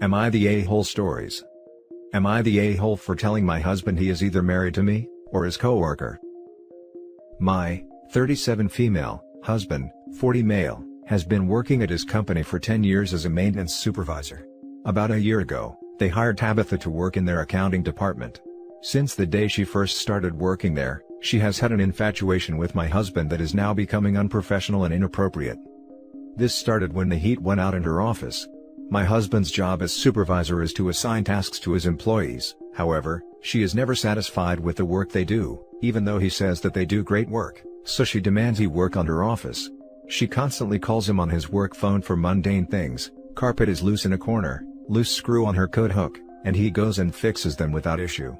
Am I the a-hole stories? Am I the a-hole for telling my husband he is either married to me, or his coworker? My 37 female husband, 40 male, has been working at his company for 10 years as a maintenance supervisor. About a year ago, they hired Tabitha to work in their accounting department. Since the day she first started working there, she has had an infatuation with my husband that is now becoming unprofessional and inappropriate. This started when the heat went out in her office. My husband's job as supervisor is to assign tasks to his employees. However, she is never satisfied with the work they do, even though he says that they do great work, so she demands he work on her office. She constantly calls him on his work phone for mundane things. Carpet is loose in a corner, loose screw on her coat hook, and he goes and fixes them without issue.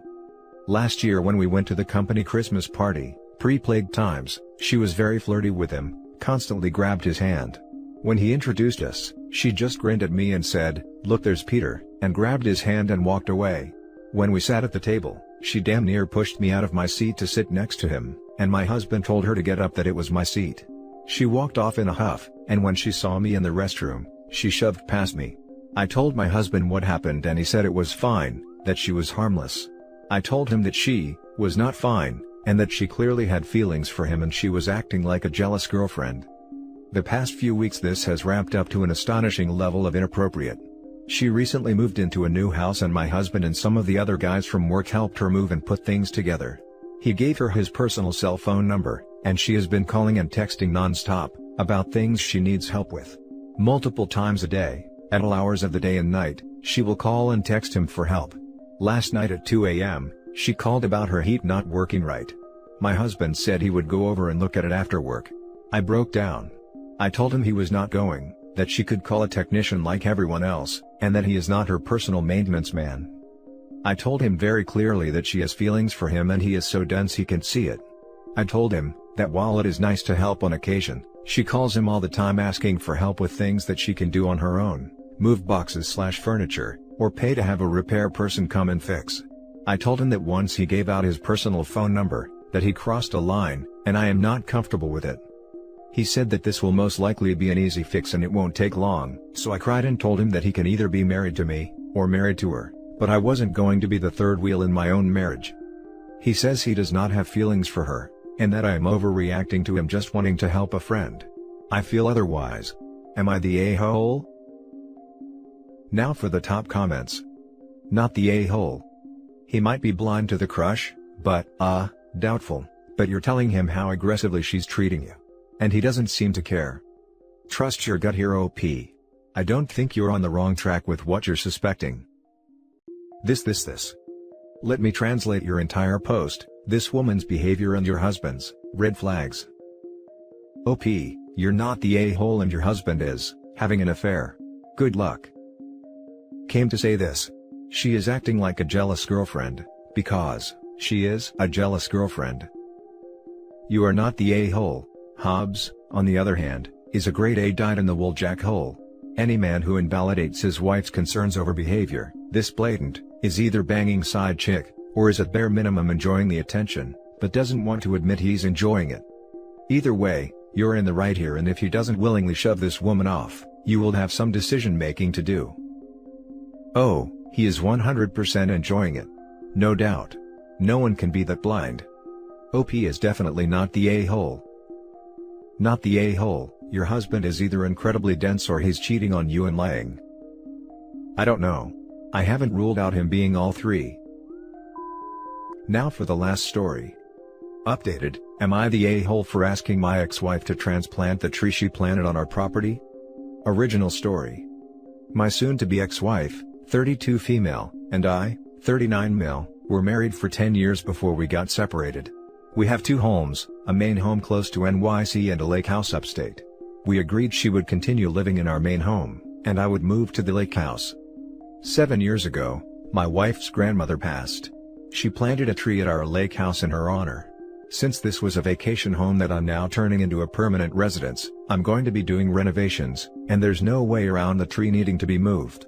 Last year when we went to the company Christmas party, pre-plague times, she was very flirty with him, constantly grabbed his hand. When he introduced us, she just grinned at me and said, "Look, there's Peter," and grabbed his hand and walked away. When we sat at the table, she damn near pushed me out of my seat to sit next to him, and my husband told her to get up, that it was my seat. She walked off in a huff, and when she saw me in the restroom, she shoved past me. I told my husband what happened and he said it was fine, that she was harmless. I told him that she was not fine, and that she clearly had feelings for him and she was acting like a jealous girlfriend. The past few weeks this has ramped up to an astonishing level of inappropriate. She recently moved into a new house and my husband and some of the other guys from work helped her move and put things together. He gave her his personal cell phone number, and she has been calling and texting non-stop about things she needs help with. Multiple times a day, at all hours of the day and night, she will call and text him for help. Last night at 2 a.m., she called about her heat not working right. My husband said he would go over and look at it after work. I broke down. I told him he was not going, that she could call a technician like everyone else, and that he is not her personal maintenance man. I told him very clearly that she has feelings for him and he is so dense he can see it. I told him that while it is nice to help on occasion, she calls him all the time asking for help with things that she can do on her own, move boxes/furniture, or pay to have a repair person come and fix. I told him that once he gave out his personal phone number, that he crossed a line, and I am not comfortable with it. He said that this will most likely be an easy fix and it won't take long, so I cried and told him that he can either be married to me, or married to her, but I wasn't going to be the third wheel in my own marriage. He says he does not have feelings for her, and that I am overreacting to him just wanting to help a friend. I feel otherwise. Am I the a-hole? Now for the top comments. Not the a-hole. He might be blind to the crush, but, doubtful, but you're telling him how aggressively she's treating you. And he doesn't seem to care. Trust your gut here, OP. I don't think you're on the wrong track with what you're suspecting. This. Let me translate your entire post. This woman's behavior and your husband's red flags. OP, you're not the a-hole and your husband is having an affair. Good luck. Came to say this. She is acting like a jealous girlfriend, because she is a jealous girlfriend. You are not the a-hole. Hobbs, on the other hand, is a grade A dyed-in-the-wool jackhole. Any man who invalidates his wife's concerns over behavior this blatant is either banging side chick, or is at bare minimum enjoying the attention, but doesn't want to admit he's enjoying it. Either way, you're in the right here, and if he doesn't willingly shove this woman off, you will have some decision making to do. Oh, he is 100% enjoying it. No doubt. No one can be that blind. OP is definitely not the a-hole. Not the a-hole, your husband is either incredibly dense or he's cheating on you and lying. I don't know. I haven't ruled out him being all three. Now for the last story. Updated, am I the a-hole for asking my ex-wife to transplant the tree she planted on our property? Original story. My soon-to-be ex-wife, 32 female, and I, 39 male, were married for 10 years before we got separated. We have two homes, a main home close to NYC and a lake house upstate. We agreed she would continue living in our main home, and I would move to the lake house. 7 years ago, my wife's grandmother passed. She planted a tree at our lake house in her honor. Since this was a vacation home that I'm now turning into a permanent residence, I'm going to be doing renovations, and there's no way around the tree needing to be moved.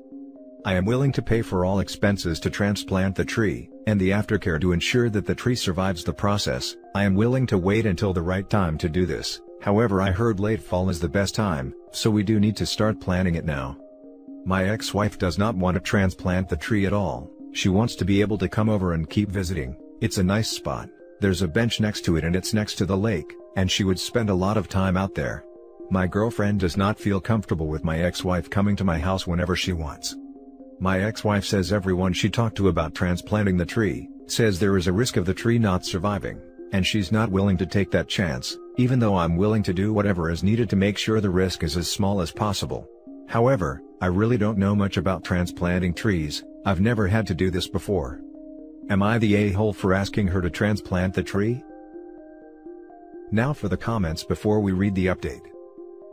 I am willing to pay for all expenses to transplant the tree, and the aftercare to ensure that the tree survives the process. I am willing to wait until the right time to do this. However, I heard late fall is the best time, so we do need to start planning it now. My ex-wife does not want to transplant the tree at all. She wants to be able to come over and keep visiting. It's a nice spot, there's a bench next to it and it's next to the lake, and she would spend a lot of time out there. My girlfriend does not feel comfortable with my ex-wife coming to my house whenever she wants. My ex-wife says everyone she talked to about transplanting the tree, says there is a risk of the tree not surviving, and she's not willing to take that chance, even though I'm willing to do whatever is needed to make sure the risk is as small as possible. However, I really don't know much about transplanting trees. I've never had to do this before. Am I the a-hole for asking her to transplant the tree? Now for the comments before we read the update.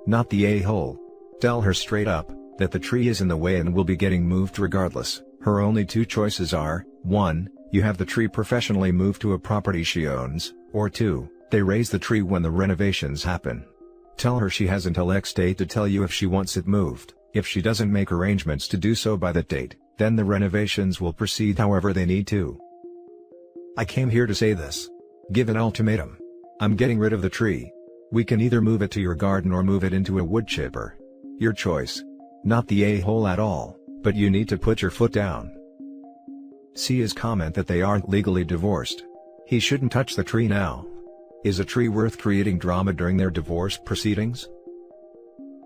Not the a-hole. Tell her straight up that the tree is in the way and will be getting moved regardless. Her only two choices are, 1, you have the tree professionally moved to a property she owns, or 2, they raise the tree when the renovations happen. Tell her she has until X date to tell you if she wants it moved. If she doesn't make arrangements to do so by that date, then the renovations will proceed however they need to. I came here to say this. Give an ultimatum. I'm getting rid of the tree. We can either move it to your garden or move it into a wood chipper. Your choice. Not the a-hole at all, but you need to put your foot down. See his comment that they aren't legally divorced. He shouldn't touch the tree now. Is a tree worth creating drama during their divorce proceedings?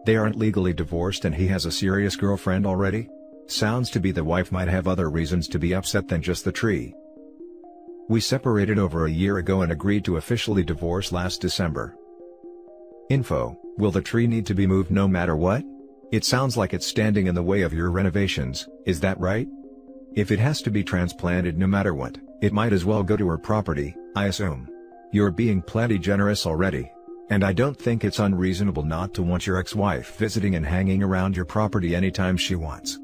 They aren't legally divorced and he has a serious girlfriend already? Sounds to be the wife might have other reasons to be upset than just the tree. We separated over a year ago and agreed to officially divorce last December. Info: will the tree need to be moved no matter what? It sounds like it's standing in the way of your renovations, is that right? If it has to be transplanted no matter what, it might as well go to her property, I assume. You're being plenty generous already. And I don't think it's unreasonable not to want your ex-wife visiting and hanging around your property anytime she wants.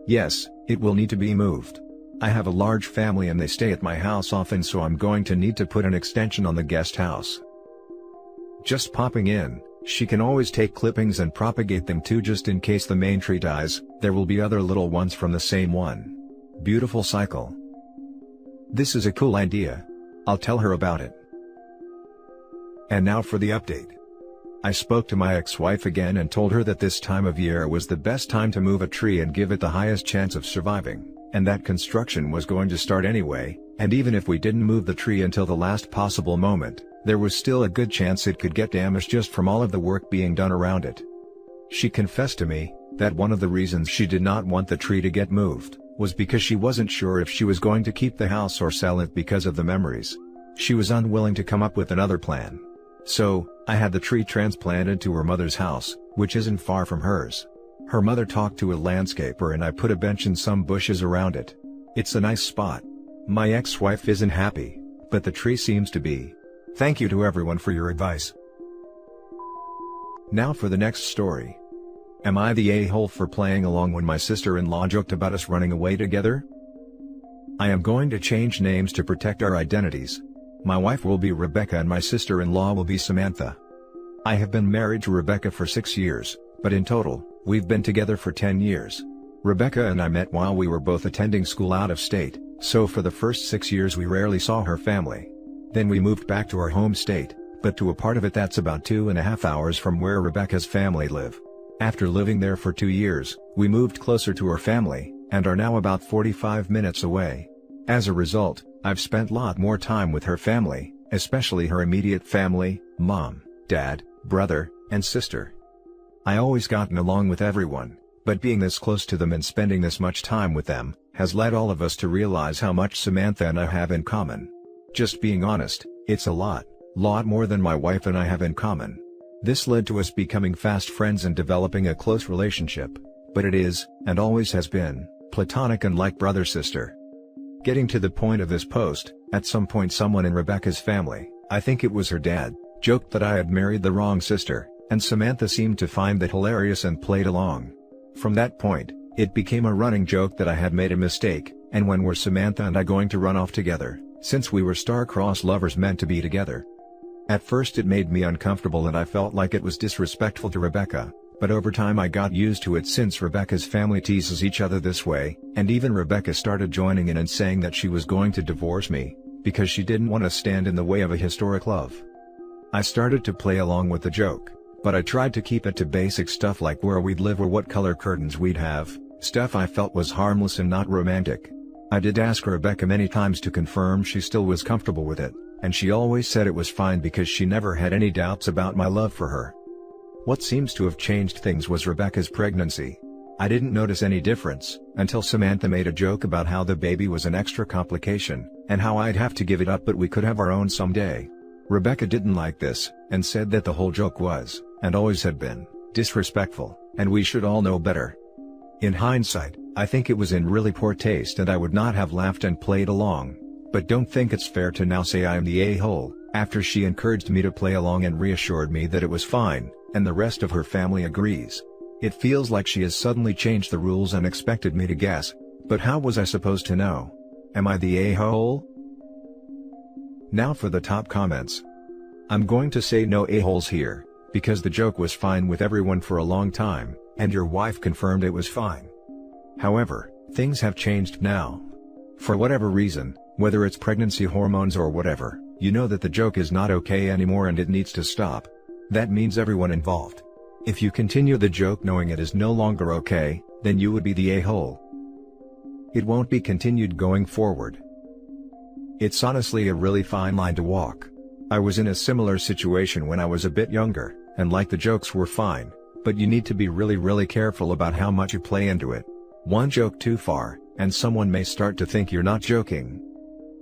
Yes, it will need to be moved. I have a large family and they stay at my house often, so I'm going to need to put an extension on the guest house. Just popping in, she can always take clippings and propagate them too, just in case the main tree dies. There will be other little ones from the same one. Beautiful cycle. This is a cool idea. I'll tell her about it. And now for the update. I spoke to my ex-wife again and told her that this time of year was the best time to move a tree and give it the highest chance of surviving, and that construction was going to start anyway, and even if we didn't move the tree until the last possible moment, there was still a good chance it could get damaged just from all of the work being done around it. She confessed to me that one of the reasons she did not want the tree to get moved was because she wasn't sure if she was going to keep the house or sell it because of the memories. She was unwilling to come up with another plan. So, I had the tree transplanted to her mother's house, which isn't far from hers. Her mother talked to a landscaper and I put a bench and some bushes around it. It's a nice spot. My ex-wife isn't happy, but the tree seems to be. Thank you to everyone for your advice. Now for the next story. Am I the a-hole for playing along when my sister-in-law joked about us running away together? I am going to change names to protect our identities. My wife will be Rebecca and my sister-in-law will be Samantha. I have been married to Rebecca for 6 years, but in total, we've been together for 10 years. Rebecca and I met while we were both attending school out of state, so for the first 6 years we rarely saw her family. Then we moved back to our home state, but to a part of it that's about 2.5 hours from where Rebecca's family live. After living there for 2 years, we moved closer to her family, and are now about 45 minutes away. As a result, I've spent a lot more time with her family, especially her immediate family, mom, dad, brother, and sister. I always gotten along with everyone, but being this close to them and spending this much time with them, has led all of us to realize how much Samantha and I have in common. Just being honest, it's a lot more than my wife and I have in common. This led to us becoming fast friends and developing a close relationship, but it is, and always has been, platonic and like brother-sister. Getting to the point of this post, at some point someone in Rebecca's family, I think it was her dad, joked that I had married the wrong sister, and Samantha seemed to find that hilarious and played along. From that point, it became a running joke that I had made a mistake, and when were Samantha and I going to run off together, since we were star-crossed lovers meant to be together. At first it made me uncomfortable and I felt like it was disrespectful to Rebecca, but over time I got used to it since Rebecca's family teases each other this way, and even Rebecca started joining in and saying that she was going to divorce me, because she didn't want to stand in the way of a historic love. I started to play along with the joke, but I tried to keep it to basic stuff like where we'd live or what color curtains we'd have, stuff I felt was harmless and not romantic. I did ask Rebecca many times to confirm she still was comfortable with it, and she always said it was fine because she never had any doubts about my love for her. What seems to have changed things was Rebecca's pregnancy. I didn't notice any difference, until Samantha made a joke about how the baby was an extra complication, and how I'd have to give it up but we could have our own someday. Rebecca didn't like this, and said that the whole joke was, and always had been, disrespectful, and we should all know better. In hindsight, I think it was in really poor taste and I would not have laughed and played along, but don't think it's fair to now say I am the a-hole, after she encouraged me to play along and reassured me that it was fine, and the rest of her family agrees. It feels like she has suddenly changed the rules and expected me to guess, but how was I supposed to know? Am I the a-hole? Now for the top comments. I'm going to say no a-holes here, because the joke was fine with everyone for a long time, and your wife confirmed it was fine. However, things have changed now. For whatever reason, whether it's pregnancy hormones or whatever, you know that the joke is not okay anymore and it needs to stop. That means everyone involved. If you continue the joke knowing it is no longer okay, then you would be the a-hole. It won't be continued going forward. It's honestly a really fine line to walk. I was in a similar situation when I was a bit younger, and like the jokes were fine, but you need to be really careful about how much you play into it. One joke too far, and someone may start to think you're not joking.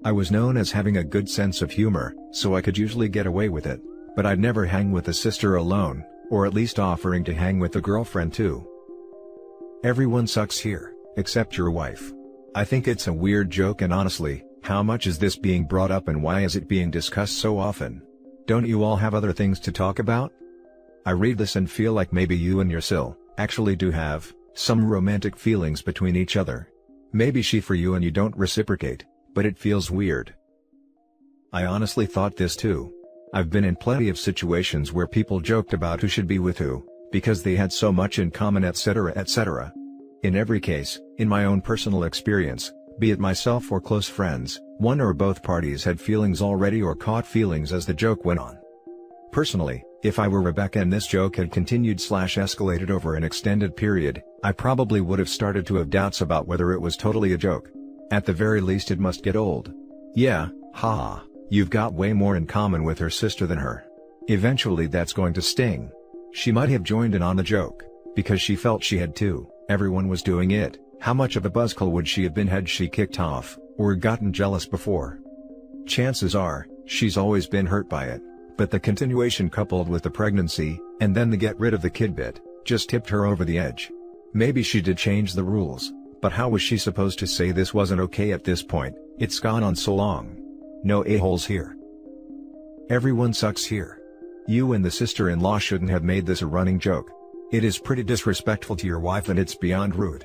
I was known as having a good sense of humor, so I could usually get away with it, but I'd never hang with a sister alone, or at least offering to hang with a girlfriend too. Everyone sucks here, except your wife. I think it's a weird joke and honestly, how much is this being brought up and why is it being discussed so often? Don't you all have other things to talk about? I read this and feel like maybe you and your sil actually do have some romantic feelings between each other. Maybe she for you and you don't reciprocate, but it feels weird. I honestly thought this too. I've been in plenty of situations where people joked about who should be with who, because they had so much in common etc. etc. In every case, in my own personal experience, be it myself or close friends, one or both parties had feelings already or caught feelings as the joke went on. Personally, if I were Rebecca and this joke had continued/escalated over an extended period, I probably would have started to have doubts about whether it was totally a joke. At the very least it must get old. Yeah, haha, you've got way more in common with her sister than her. Eventually that's going to sting. She might have joined in on the joke, because she felt she had to, everyone was doing it. How much of a buzzkill would she have been had she kicked off, or gotten jealous before? Chances are, she's always been hurt by it, but the continuation coupled with the pregnancy, and then the get rid of the kid bit, just tipped her over the edge. Maybe she did change the rules, but how was she supposed to say this wasn't okay at this point? It's gone on so long. No a-holes here. Everyone sucks here. You and the sister-in-law shouldn't have made this a running joke. It is pretty disrespectful to your wife and it's beyond rude.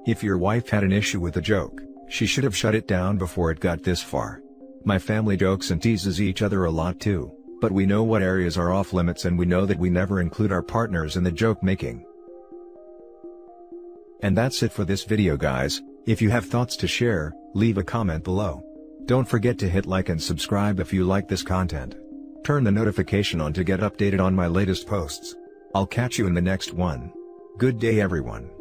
If your wife had an issue with the joke, she should have shut it down before it got this far. My family jokes and teases each other a lot too, but we know what areas are off limits and we know that we never include our partners in the joke making. And that's it for this video guys. If you have thoughts to share, leave a comment below. Don't forget to hit like and subscribe if you like this content. Turn the notification on to get updated on my latest posts. I'll catch you in the next one. Good day everyone.